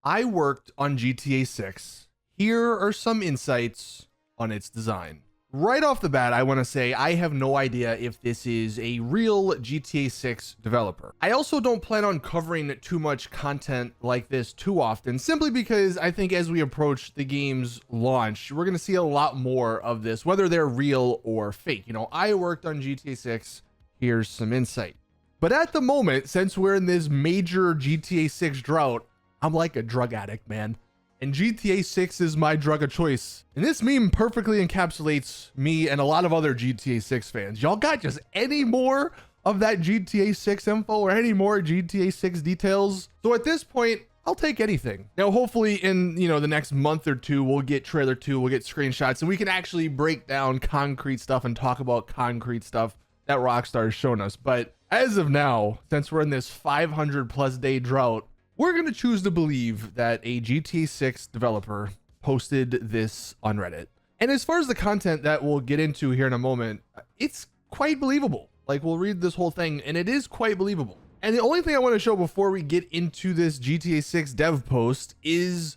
I worked on GTA 6. Here are some insights on its design. Right off the bat, I want to say I have no idea if this is a real GTA 6 developer. I also don't plan on covering too much content like this too often, simply because I think as we approach the game's launch, we're going to see a lot more of this, whether they're real or fake. You know, I worked on GTA 6. Here's some insight. But at the moment, since we're in this major GTA 6 drought, I'm like a drug addict, man. And GTA 6 is my drug of choice. And this meme perfectly encapsulates me and a lot of other GTA 6 fans. Y'all got just any more of that GTA 6 info or any more GTA 6 details? So at this point, I'll take anything. Now, hopefully in, the next month or two, we'll get trailer 2, we'll get screenshots, and we can actually break down concrete stuff and talk about concrete stuff that Rockstar has shown us. But as of now, since we're in this 500 plus day drought, we're going to choose to believe that a GTA 6 developer posted this on Reddit. And as far as the content that we'll get into here in a moment, it's quite believable. Like, we'll read this whole thing and it is quite believable. And the only thing I want to show before we get into this GTA 6 dev post is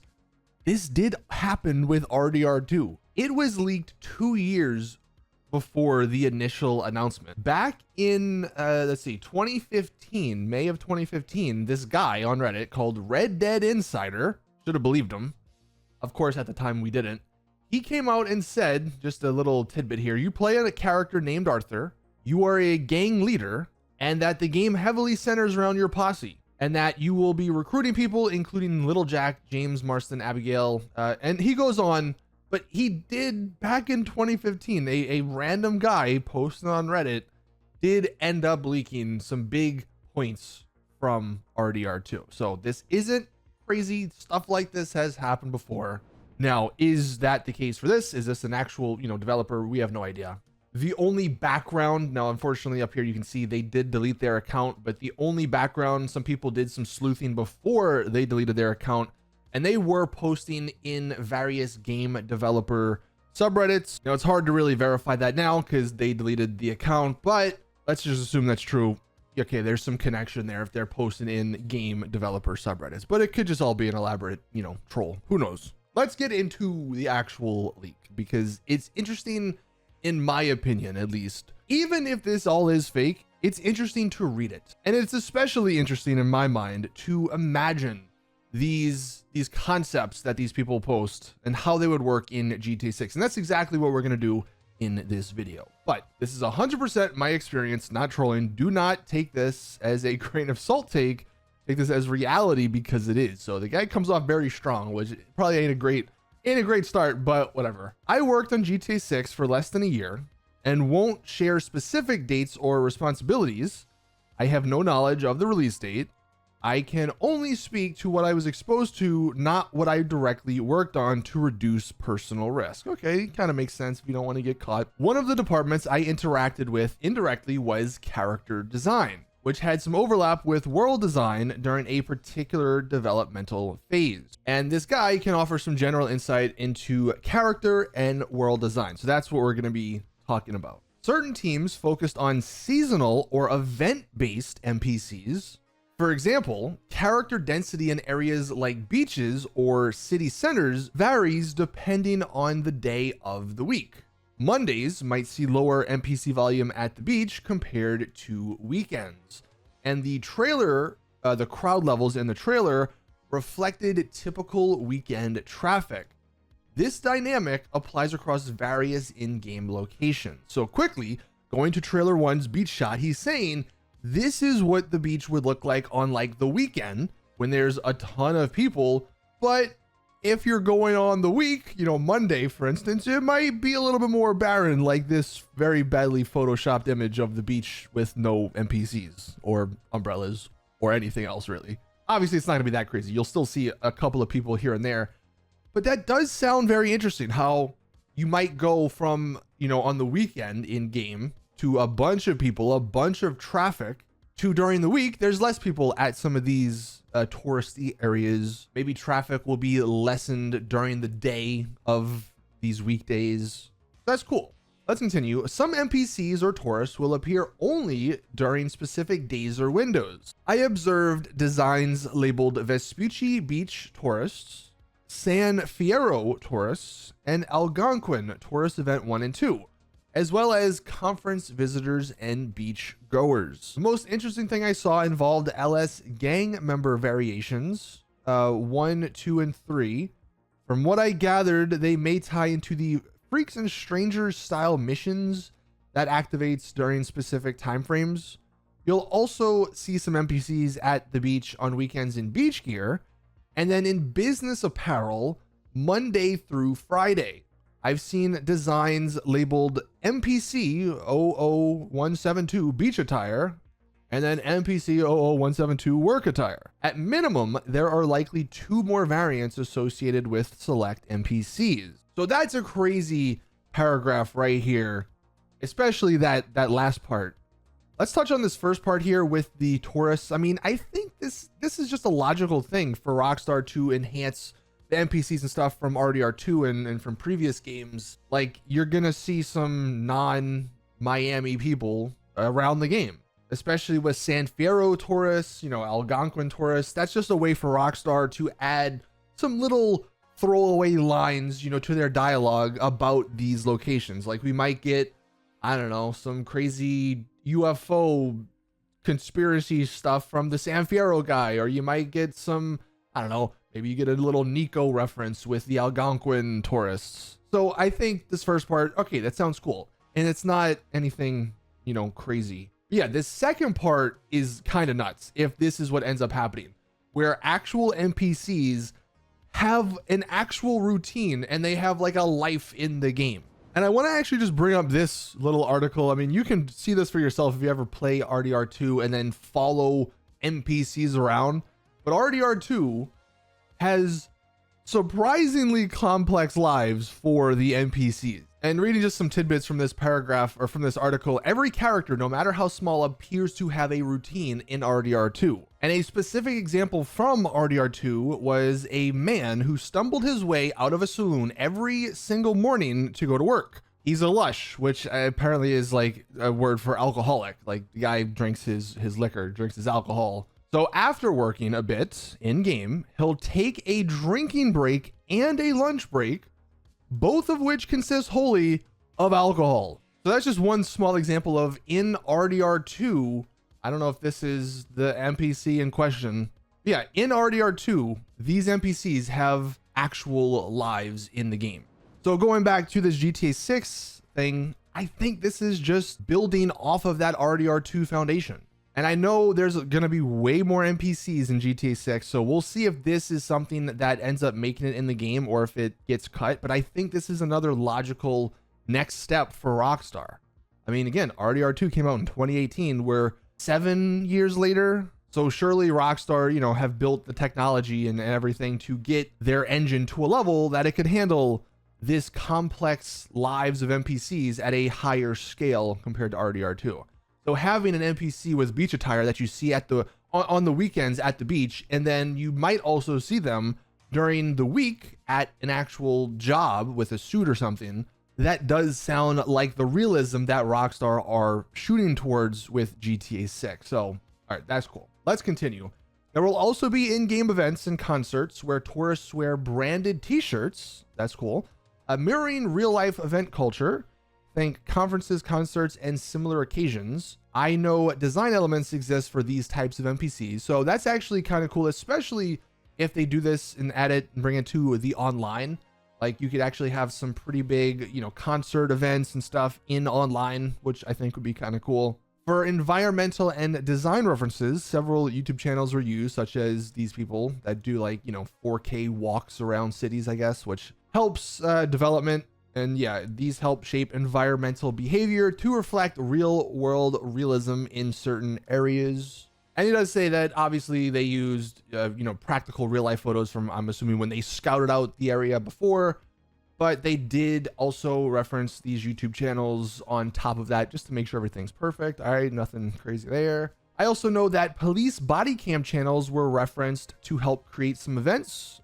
this did happen with RDR2. It was leaked 2 years before the initial announcement. Back in 2015, May of 2015, this guy on Reddit called Red Dead Insider, should have believed him. Of course, at the time we didn't. He came out and said, just a little tidbit here, you play a character named Arthur, you are a gang leader, and that the game heavily centers around your posse, and that you will be recruiting people, including Little Jack, James, Marston, Abigail, and he goes on. But he did, back in 2015, a random guy posted on Reddit did end up leaking some big points from RDR2. So this isn't crazy. Stuff like this has happened before. Now, is that the case for this? Is this an actual, developer? We have no idea. The only background, now unfortunately up here you can see they did delete their account, but the only background, some people did some sleuthing before they deleted their account. And they were posting in various game developer subreddits. Now, it's hard to really verify that now because they deleted the account, but let's just assume that's true. Okay, there's some connection there if they're posting in game developer subreddits, but it could just all be an elaborate, troll. Who knows? Let's get into the actual leak because it's interesting, in my opinion, at least. Even if this all is fake, it's interesting to read it. And it's especially interesting in my mind to imagine these concepts that these people post and how they would work in GTA 6. And that's exactly what we're going to do in this video. But this is 100% my experience, not trolling. Do not take this as a grain of salt take this as reality because it is. So the guy comes off very strong, which probably ain't a great start, but whatever. I worked on GTA 6 for less than a year and won't share specific dates or responsibilities. I have no knowledge of the release date. I can only speak to what I was exposed to, not what I directly worked on to reduce personal risk. Okay, kind of makes sense if you don't want to get caught. One of the departments I interacted with indirectly was character design, which had some overlap with world design during a particular developmental phase. And this guy can offer some general insight into character and world design. So that's what we're going to be talking about. Certain teams focused on seasonal or event-based NPCs. For example, character density in areas like beaches or city centers varies depending on the day of the week. Mondays might see lower NPC volume at the beach compared to weekends. And the trailer, the crowd levels in the trailer reflected typical weekend traffic. This dynamic applies across various in-game locations. So quickly, going to trailer 1's beach shot, he's saying, this is what the beach would look like on like the weekend when there's a ton of people. But if you're going on the week, Monday, for instance, it might be a little bit more barren, like this very badly photoshopped image of the beach with no NPCs or umbrellas or anything else really. Obviously, it's not gonna be that crazy. You'll still see a couple of people here and there, but that does sound very interesting how you might go from, on the weekend in game to a bunch of people, a bunch of traffic, to during the week, there's less people at some of these touristy areas. Maybe traffic will be lessened during the day of these weekdays. That's cool. Let's continue. Some NPCs or tourists will appear only during specific days or windows. I observed designs labeled Vespucci Beach tourists, San Fierro tourists, and Algonquin tourist event 1 and 2, as well as conference visitors and beach goers. The most interesting thing I saw involved LS gang member variations, 1, 2, and 3. From what I gathered, they may tie into the Freaks and Strangers style missions that activates during specific time frames. You'll also see some NPCs at the beach on weekends in beach gear, and then in business apparel Monday through Friday. I've seen designs labeled NPC 00172 beach attire and then NPC 00172 work attire. At minimum, there are likely 2 more variants associated with select NPCs. So that's a crazy paragraph right here, especially that last part. Let's touch on this first part here with the tourists. I mean, I think this is just a logical thing for Rockstar to enhance the NPCs and stuff from RDR2 and from previous games. Like, you're gonna see some non-Miami people around the game, especially with San Fierro tourists, you know, Algonquin tourists. That's just a way for Rockstar to add some little throwaway lines, you know, to their dialogue about these locations. Like, we might get, I don't know, some crazy UFO conspiracy stuff from the San Fierro guy, or you might get some, I don't know, maybe you get a little Nico reference with the Algonquin tourists. So I think this first part, okay, that sounds cool, and it's not anything, you know, crazy. Yeah, this second part is kind of nuts if this is what ends up happening, where actual NPCs have an actual routine and they have like a life in the game. And I want to actually just bring up this little article. I mean, you can see this for yourself if you ever play RDR2 and then follow NPCs around. But RDR2 has surprisingly complex lives for the NPCs. And reading just some tidbits from this paragraph or from this article, every character, no matter how small, appears to have a routine in RDR2. And a specific example from RDR2 was a man who stumbled his way out of a saloon every single morning to go to work. He's a lush, which apparently is like a word for alcoholic. Like, the guy drinks his liquor, drinks his alcohol. So after working a bit in game, he'll take a drinking break and a lunch break, both of which consist wholly of alcohol. So that's just one small example of in RDR2. I don't know if this is the NPC in question. Yeah, in RDR2, these NPCs have actual lives in the game. So going back to this GTA 6 thing, I think this is just building off of that RDR2 foundation. And I know there's going to be way more NPCs in GTA 6, so we'll see if this is something that ends up making it in the game or if it gets cut. But I think this is another logical next step for Rockstar. I mean, again, RDR2 came out in 2018. We're 7 years later. So surely Rockstar, you know, have built the technology and everything to get their engine to a level that it could handle this complex lives of NPCs at a higher scale compared to RDR2. So having an NPC with beach attire that you see at on the weekends at the beach, and then you might also see them during the week at an actual job with a suit or something, that does sound like the realism that Rockstar are shooting towards with GTA 6. So, all right, that's cool. Let's continue. There will also be in-game events and concerts where tourists wear branded t-shirts. That's cool. Mirroring real-life event culture. Think conferences, concerts, and similar occasions. I know design elements exist for these types of NPCs, so that's actually kind of cool, especially if they do this and add it and bring it to the online. Like, you could actually have some pretty big, you know, concert events and stuff in online, which I think would be kind of cool. For environmental and design references, several YouTube channels were used, such as these people that do, like, you know, 4K walks around cities, I guess, which helps development. And yeah, these help shape environmental behavior to reflect real world realism in certain areas. And he does say that obviously they used, you know, practical real life photos from, I'm assuming, when they scouted out the area before, but they did also reference these YouTube channels on top of that just to make sure everything's perfect. All right, nothing crazy there. I also know that police body cam channels were referenced to help create some events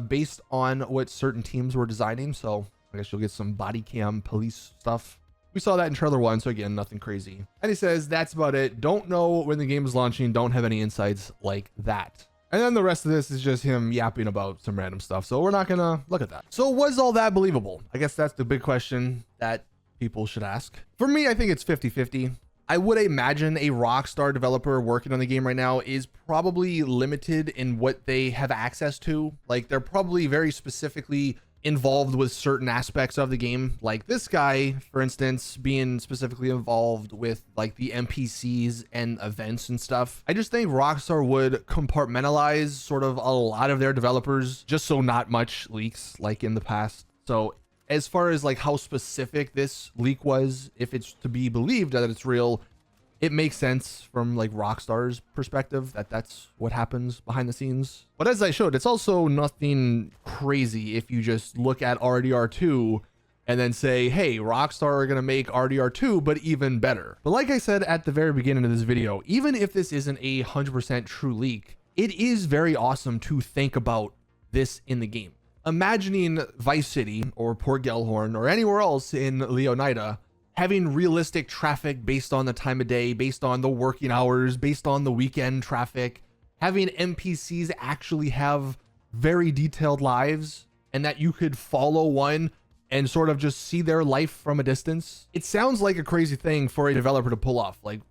based on what certain teams were designing. So I guess you'll get some body cam police stuff. We saw that in trailer 1, so again, nothing crazy. And he says, that's about it. Don't know when the game is launching. Don't have any insights like that. And then the rest of this is just him yapping about some random stuff. So we're not going to look at that. So was all that believable? I guess that's the big question that people should ask. For me, I think it's 50-50. I would imagine a Rockstar developer working on the game right now is probably limited in what they have access to. Like, they're probably very specifically involved with certain aspects of the game. Like this guy, for instance, being specifically involved with like the NPCs and events and stuff. I just think Rockstar would compartmentalize sort of a lot of their developers just so not much leaks like in the past. So as far as like how specific this leak was, if it's to be believed that it's real, it makes sense from like Rockstar's perspective that that's what happens behind the scenes. But as I showed, it's also nothing crazy if you just look at RDR2 and then say, hey, Rockstar are going to make RDR2, but even better. But like I said at the very beginning of this video, even if this isn't a 100% true leak, it is very awesome to think about this in the game. Imagining Vice City or Port Gellhorn or anywhere else in Leonida having realistic traffic based on the time of day, based on the working hours, based on the weekend traffic, having NPCs actually have very detailed lives and that you could follow one and sort of just see their life from a distance. It sounds like a crazy thing for a developer to pull off. Like,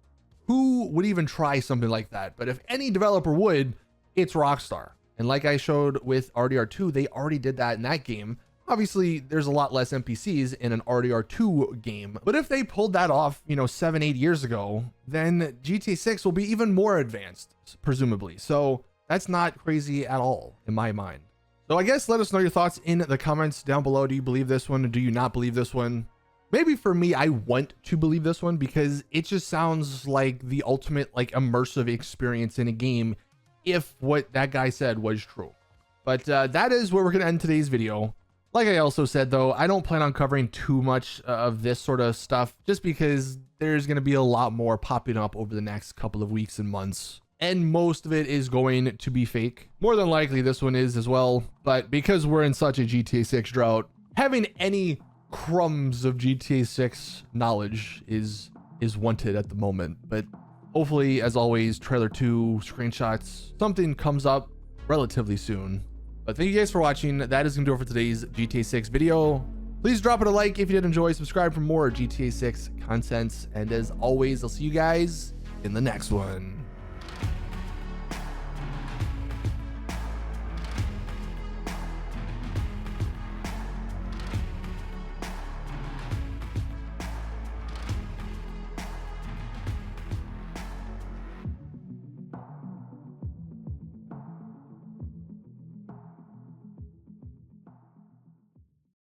who would even try something like that? But if any developer would, it's Rockstar. And like I showed with RDR2, they already did that in that game. Obviously, there's a lot less NPCs in an RDR2 game, but if they pulled that off, 7-8 years ago, then GTA 6 will be even more advanced, presumably. So that's not crazy at all in my mind. So I guess let us know your thoughts in the comments down below. Do you believe this one or do you not believe this one? Maybe for me, I want to believe this one because it just sounds like the ultimate like immersive experience in a game if what that guy said was true. But that is where we're going to end today's video. Like I also said, though, I don't plan on covering too much of this sort of stuff just because there's going to be a lot more popping up over the next couple of weeks and months. And most of it is going to be fake. More than likely, this one is as well. But because we're in such a GTA 6 drought, having any crumbs of GTA 6 knowledge is wanted at the moment. But hopefully, as always, trailer 2, screenshots, something comes up relatively soon. But thank you guys for watching. That is going to do it for today's GTA 6 video. Please drop it a like if you did enjoy. Subscribe for more GTA 6 content. And as always, I'll see you guys in the next one.